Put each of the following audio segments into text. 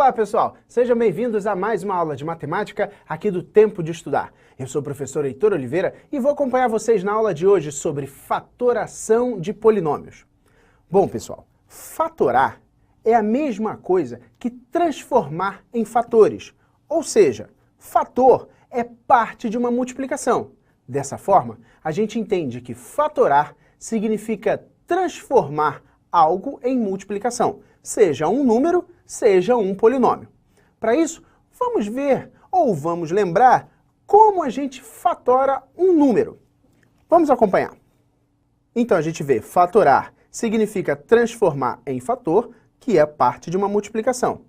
Olá, pessoal! Sejam bem-vindos a mais uma aula de matemática aqui do Tempo de Estudar. Eu sou o professor Heitor Oliveira e vou acompanhar vocês na aula de hoje sobre fatoração de polinômios. Bom, pessoal, fatorar é a mesma coisa que transformar em fatores, ou seja, fator é parte de uma multiplicação. Dessa forma, a gente entende que fatorar significa transformar algo em multiplicação, seja um número, seja um polinômio. Para isso, vamos ver ou vamos lembrar como a gente fatora um número. Vamos acompanhar. Então a gente vê fatorar significa transformar em fator, que é parte de uma multiplicação.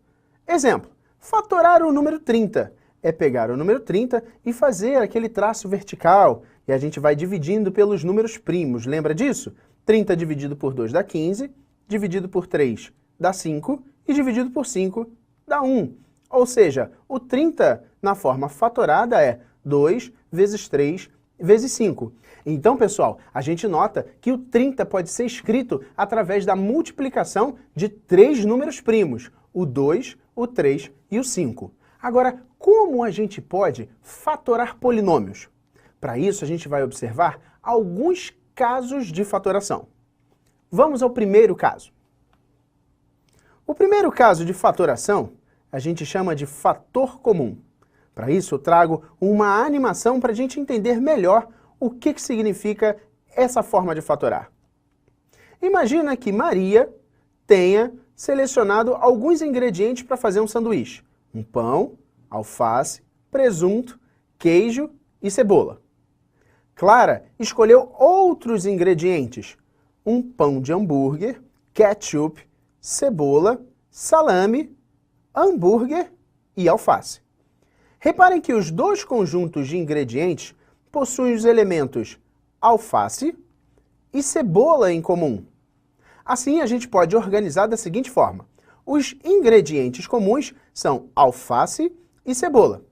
Exemplo, fatorar o número 30 é pegar o número 30 e fazer aquele traço vertical, e a gente vai dividindo pelos números primos, lembra disso? 30 dividido por 2 dá 15, dividido por 3 dá 5, e dividido por 5 dá 1. Ou seja, o 30 na forma fatorada é 2 vezes 3 vezes 5. Então, pessoal, a gente nota que o 30 pode ser escrito através da multiplicação de três números primos, o 2, o 3 e o 5. Agora, como a gente pode fatorar polinômios? Para isso, a gente vai observar alguns casos de fatoração. Vamos ao primeiro caso. O primeiro caso de fatoração a gente chama de fator comum. Para isso, eu trago uma animação para a gente entender melhor o que significa essa forma de fatorar. Imagina que Maria tenha selecionado alguns ingredientes para fazer um sanduíche. Um pão, alface, presunto, queijo e cebola. Clara escolheu outros ingredientes. Um pão de hambúrguer, ketchup, cebola, salame, hambúrguer e alface. Reparem que os dois conjuntos de ingredientes possuem os elementos alface e cebola em comum. Assim, a gente pode organizar da seguinte forma. Os ingredientes comuns são alface e cebola.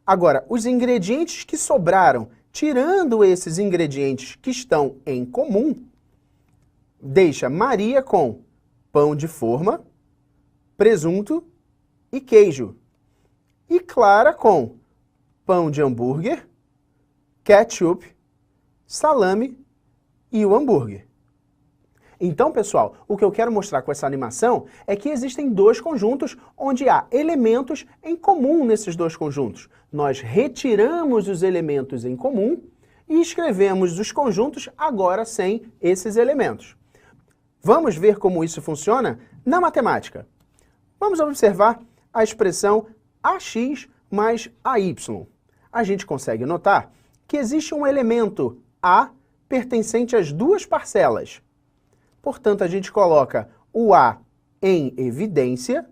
Agora, os ingredientes que sobraram, tirando esses ingredientes que estão em comum, deixa Maria com pão de forma, presunto e queijo. E Clara com pão de hambúrguer, ketchup, salame e o hambúrguer. Então, pessoal, o que eu quero mostrar com essa animação é que existem dois conjuntos onde há elementos em comum nesses dois conjuntos. Nós retiramos os elementos em comum e escrevemos os conjuntos agora sem esses elementos. Vamos ver como isso funciona na matemática. Vamos observar a expressão AX mais AY. A gente consegue notar que existe um elemento A pertencente às duas parcelas. Portanto, a gente coloca o A em evidência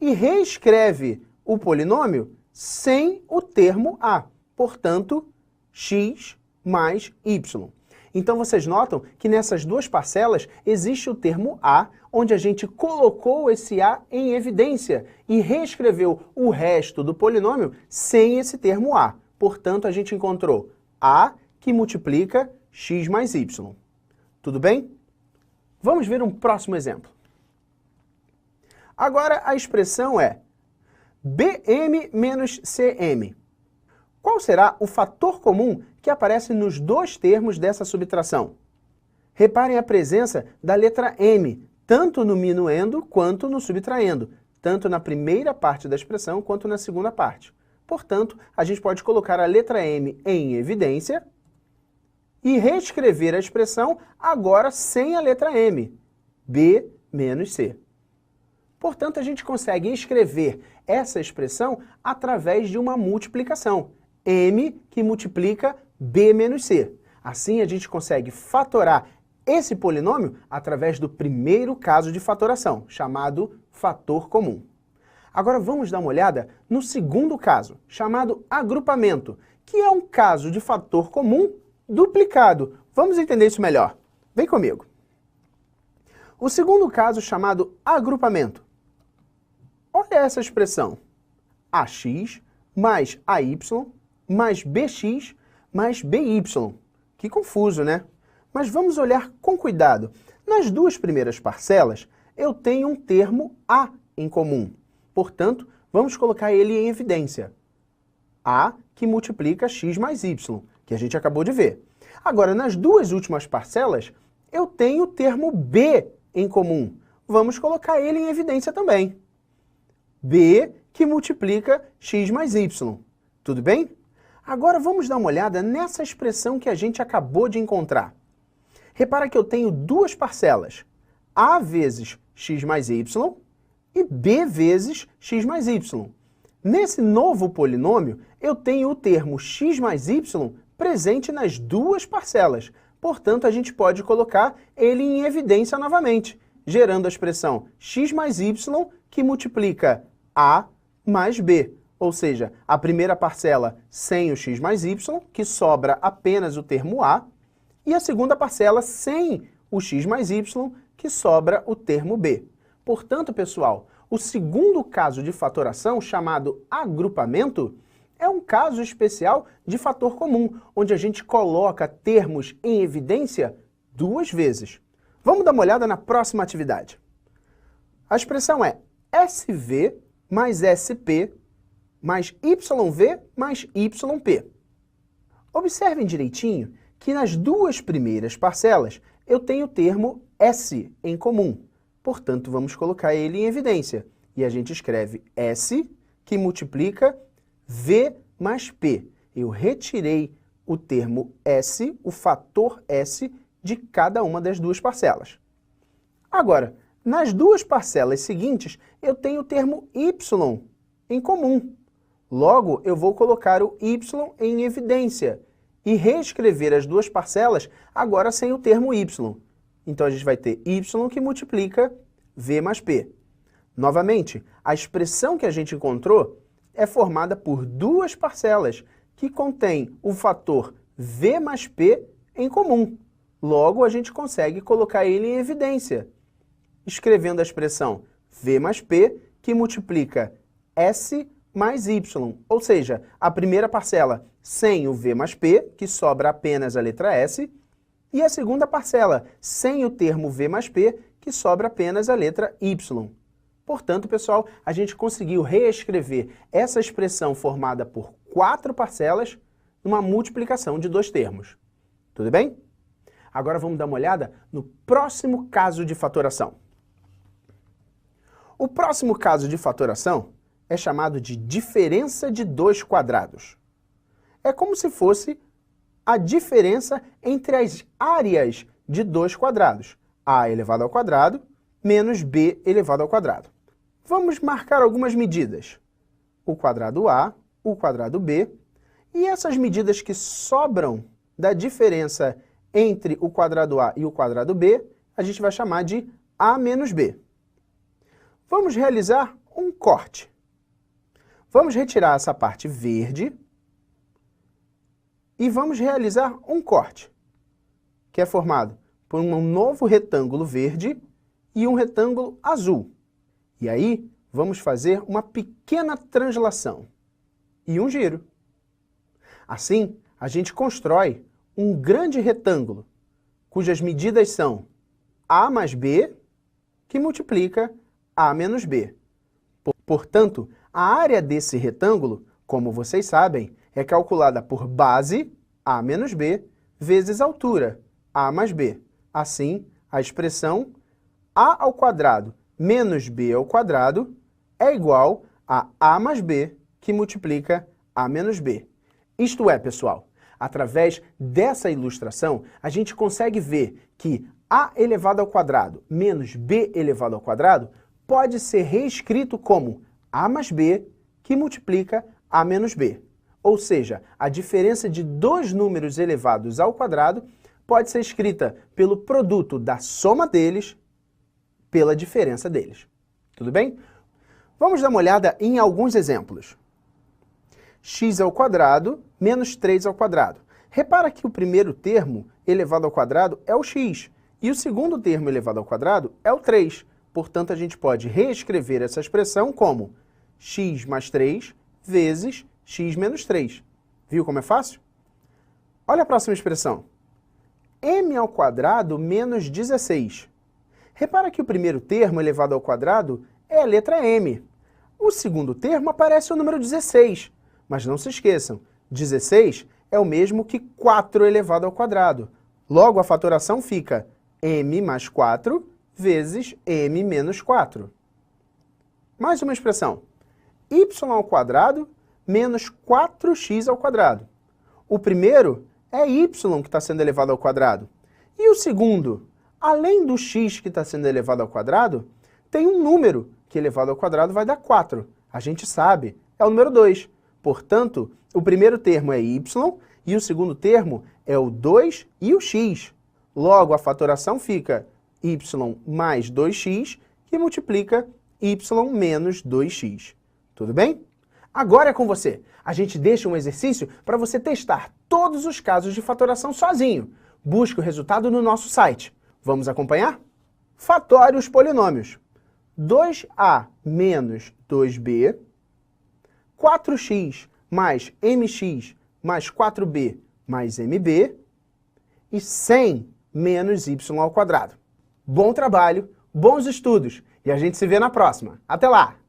e reescreve o polinômio sem o termo A. Portanto, X mais Y. Então, vocês notam que nessas duas parcelas existe o termo A, onde a gente colocou esse A em evidência e reescreveu o resto do polinômio sem esse termo A. Portanto, a gente encontrou A que multiplica X mais Y. Tudo bem? Vamos ver um próximo exemplo. Agora, a expressão é BM menos CM. Qual será o fator comum que aparece nos dois termos dessa subtração? Reparem a presença da letra M, tanto no minuendo quanto no subtraendo, tanto na primeira parte da expressão quanto na segunda parte. Portanto, a gente pode colocar a letra M em evidência e reescrever a expressão agora sem a letra M, B menos C. Portanto, a gente consegue escrever essa expressão através de uma multiplicação. M que multiplica B menos C. Assim, a gente consegue fatorar esse polinômio através do primeiro caso de fatoração, chamado fator comum. Agora vamos dar uma olhada no segundo caso, chamado agrupamento, que é um caso de fator comum duplicado. Vamos entender isso melhor. Vem comigo. O segundo caso, chamado agrupamento. Olha essa expressão. AX mais AY mais BX mais BY. Que confuso, né? Mas vamos olhar com cuidado. Nas duas primeiras parcelas, eu tenho um termo A em comum. Portanto, Vamos colocar ele em evidência. A que multiplica x mais y, que a gente acabou de ver. Agora, nas duas últimas parcelas, eu tenho o termo b em comum. Vamos colocar ele em evidência também. B que multiplica x mais y. Tudo bem? Agora vamos dar uma olhada nessa expressão que a gente acabou de encontrar. Repara que eu tenho duas parcelas, a vezes x mais y e b vezes x mais y. Nesse novo polinômio, eu tenho o termo x mais y presente nas duas parcelas. Portanto, a gente pode colocar ele em evidência novamente, gerando a expressão x mais y que multiplica a mais b. Ou seja, a primeira parcela sem o x mais y, que sobra apenas o termo a, e a segunda parcela sem o x mais y, que sobra o termo b. Portanto, pessoal, o segundo caso de fatoração, chamado agrupamento, é um caso especial de fator comum, onde a gente coloca termos em evidência duas vezes. Vamos dar uma olhada na próxima atividade. A expressão é SV mais SP mais YV mais YP. Observem direitinho que nas duas primeiras parcelas eu tenho o termo S em comum. Portanto, vamos colocar ele em evidência. E a gente escreve S, que multiplica V mais P. Eu retirei o termo S, o fator S, de cada uma das duas parcelas. Agora, nas duas parcelas seguintes, eu tenho o termo Y em comum. Logo, eu vou colocar o Y em evidência e reescrever as duas parcelas agora sem o termo Y. Então, a gente vai ter Y que multiplica V mais P. Novamente, a expressão que a gente encontrou é formada por duas parcelas que contêm o fator V mais P em comum. Logo, a gente consegue colocar ele em evidência, escrevendo a expressão V mais P que multiplica S mais Y, ou seja, a primeira parcela sem o V mais P, que sobra apenas a letra S, e a segunda parcela sem o termo V mais P, que sobra apenas a letra Y. Portanto, pessoal, a gente conseguiu reescrever essa expressão formada por quatro parcelas numa multiplicação de dois termos. Tudo bem? Agora vamos dar uma olhada no próximo caso de fatoração. O próximo caso de fatoração é chamado de diferença de dois quadrados. É como se fosse a diferença entre as áreas de dois quadrados, a elevado ao quadrado menos b elevado ao quadrado. Vamos marcar algumas medidas. O quadrado a, o quadrado b, e essas medidas que sobram da diferença entre o quadrado a e o quadrado b, a gente vai chamar de a menos b. Vamos realizar um corte. Vamos retirar essa parte verde e vamos realizar um corte, que é formado por um novo retângulo verde e um retângulo azul. E aí, vamos fazer uma pequena translação e um giro. Assim, a gente constrói um grande retângulo, cujas medidas são a mais b, que multiplica a menos b. Portanto, a área desse retângulo, como vocês sabem, é calculada por base, a menos b, vezes altura, a mais b. Assim, a expressão a ao quadrado menos b ao quadrado é igual a mais b, que multiplica a menos b. Isto é, pessoal, através dessa ilustração, a gente consegue ver que a elevado ao quadrado menos b elevado ao quadrado pode ser reescrito como a mais b, que multiplica a menos b. Ou seja, a diferença de dois números elevados ao quadrado pode ser escrita pelo produto da soma deles pela diferença deles. Tudo bem? Vamos dar uma olhada em alguns exemplos. X ao quadrado menos 3 ao quadrado. Repara que o primeiro termo elevado ao quadrado é o x, e o segundo termo elevado ao quadrado é o 3. Portanto, a gente pode reescrever essa expressão como x mais 3 vezes x menos 3. Viu como é fácil? Olha a próxima expressão. M ao quadrado menos 16. Repara que o primeiro termo elevado ao quadrado é a letra m. O segundo termo aparece o número 16, mas não se esqueçam, 16 é o mesmo que 4 elevado ao quadrado. Logo, a fatoração fica m mais 4 vezes m menos 4. Mais uma expressão, y ao quadrado menos 4x ao quadrado. O primeiro é y que está sendo elevado ao quadrado. E o segundo, além do x que está sendo elevado ao quadrado, tem um número que elevado ao quadrado vai dar 4. A gente sabe, é o número 2. Portanto, o primeiro termo é y e o segundo termo é o 2 e o x. Logo, a fatoração fica y mais 2x, que multiplica y menos 2x. Tudo bem? Agora é com você. A gente deixa um exercício para você testar todos os casos de fatoração sozinho. Busque o resultado no nosso site. Vamos acompanhar? Fatore os polinômios. 2a menos 2b, 4x mais mx mais 4b mais mb e 100 menos y ao quadrado. Bom trabalho, bons estudos e a gente se vê na próxima. Até lá!